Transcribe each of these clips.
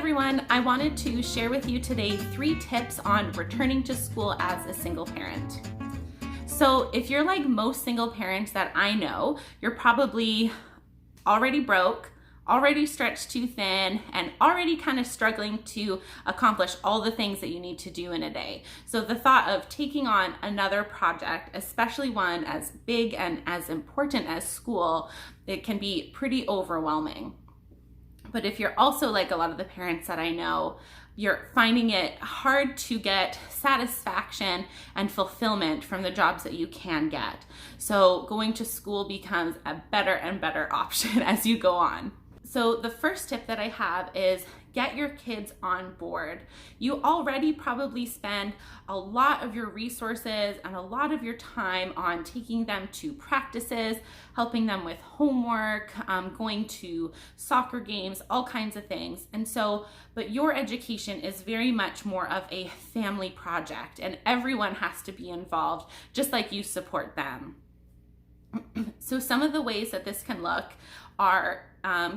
everyone, I wanted to share with you today 3 tips on returning to school as a single parent. So if you're like most single parents that I know, you're probably already broke, already stretched too thin, and already kind of struggling to accomplish all the things that you need to do in a day. So the thought of taking on another project, especially one as big and as important as school, it can be pretty overwhelming. But if you're also like a lot of the parents that I know, you're finding it hard to get satisfaction and fulfillment from the jobs that you can get. So going to school becomes a better and better option as you go on. So the first tip that I have is get your kids on board. You already probably spend a lot of your resources and a lot of your time on taking them to practices, helping them with homework, going to soccer games, all kinds of things. And so, but your education is very much more of a family project, and everyone has to be involved, just like you support them. So some of the ways that this can look are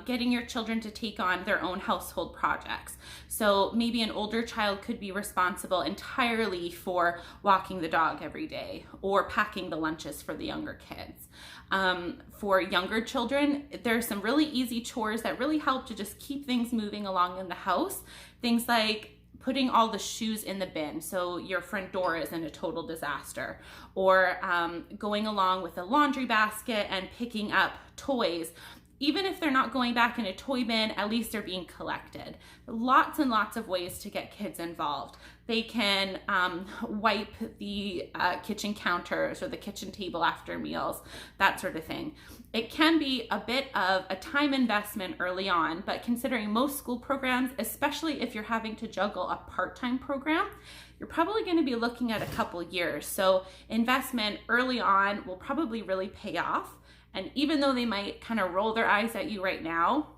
getting your children to take on their own household projects. So maybe an older child could be responsible entirely for walking the dog every day or packing the lunches for the younger kids. For younger children, there's some really easy chores that really help to just keep things moving along in the house. Things like putting all the shoes in the bin so your front door isn't a total disaster, or going along with a laundry basket and picking up toys. Even if they're not going back in a toy bin, at least they're being collected. Lots and lots of ways to get kids involved. They can wipe the kitchen counters or the kitchen table after meals, that sort of thing. It can be a bit of a time investment early on, but considering most school programs, especially if you're having to juggle a part-time program, you're probably going to be looking at a couple years. So investment early on will probably really pay off. And even though they might kind of roll their eyes at you right now,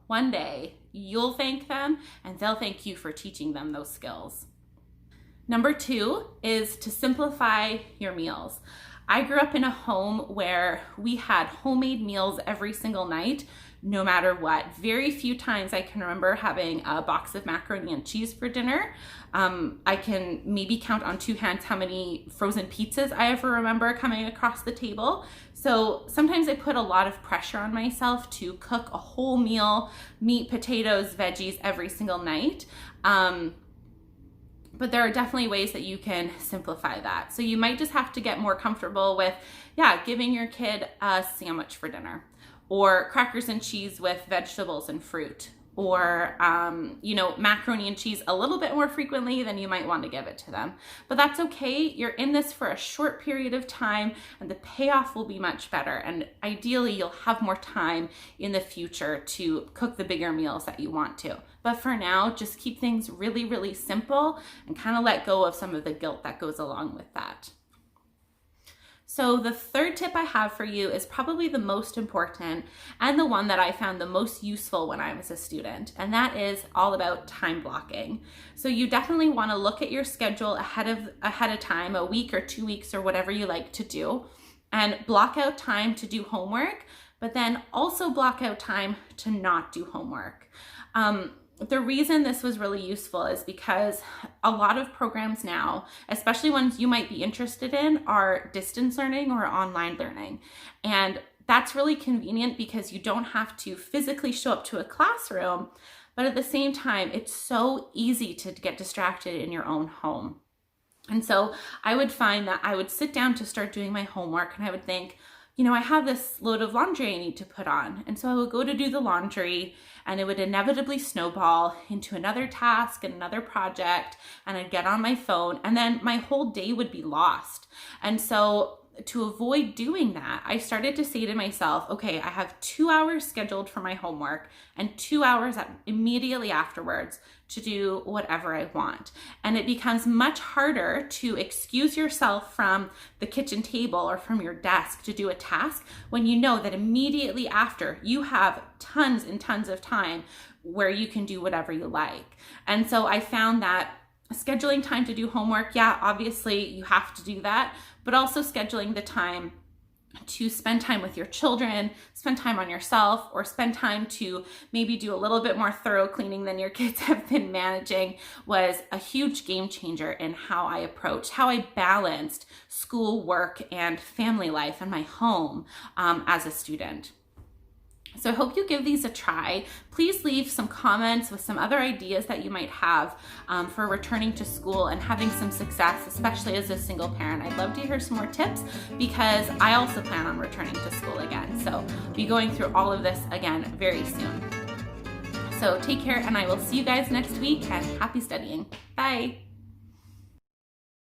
one day you'll thank them and they'll thank you for teaching them those skills. Number 2 is to simplify your meals. I grew up in a home where we had homemade meals every single night, no matter what. Very few times I can remember having a box of macaroni and cheese for dinner. I can maybe count on 2 hands how many frozen pizzas I ever remember coming across the table. So sometimes I put a lot of pressure on myself to cook a whole meal, meat, potatoes, veggies every single night. But there are definitely ways that you can simplify that. So you might just have to get more comfortable with, giving your kid a sandwich for dinner, or crackers and cheese with vegetables and fruit, or, macaroni and cheese a little bit more frequently than you might want to give it to them. But that's okay. You're in this for a short period of time and the payoff will be much better. And ideally, you'll have more time in the future to cook the bigger meals that you want to. But for now, just keep things really, really simple and kind of let go of some of the guilt that goes along with that. So the third tip I have for you is probably the most important and the one that I found the most useful when I was a student, and that is all about time blocking. So you definitely want to look at your schedule ahead of time, a week or 2 weeks or whatever you like to do, and block out time to do homework, but then also block out time to not do homework. The reason this was really useful is because a lot of programs now, especially ones you might be interested in, are distance learning or online learning. And that's really convenient because you don't have to physically show up to a classroom, but at the same time, it's so easy to get distracted in your own home. And so I would find that I would sit down to start doing my homework and I would think, I have this load of laundry I need to put on. And so I would go to do the laundry and it would inevitably snowball into another task and another project, and I'd get on my phone and then my whole day would be lost. And so to avoid doing that, I started to say to myself, okay, I have 2 hours scheduled for my homework and 2 hours immediately afterwards to do whatever I want. And it becomes much harder to excuse yourself from the kitchen table or from your desk to do a task when you know that immediately after you have tons and tons of time where you can do whatever you like. And so I found that scheduling time to do homework, obviously you have to do that, but also scheduling the time to spend time with your children, spend time on yourself, or spend time to maybe do a little bit more thorough cleaning than your kids have been managing was a huge game changer in how I approached, how I balanced school, work, and family life and my home as a student. So I hope you give these a try. Please leave some comments with some other ideas that you might have for returning to school and having some success, especially as a single parent. I'd love to hear some more tips because I also plan on returning to school again. So I'll be going through all of this again very soon. So take care, and I will see you guys next week, and happy studying. Bye.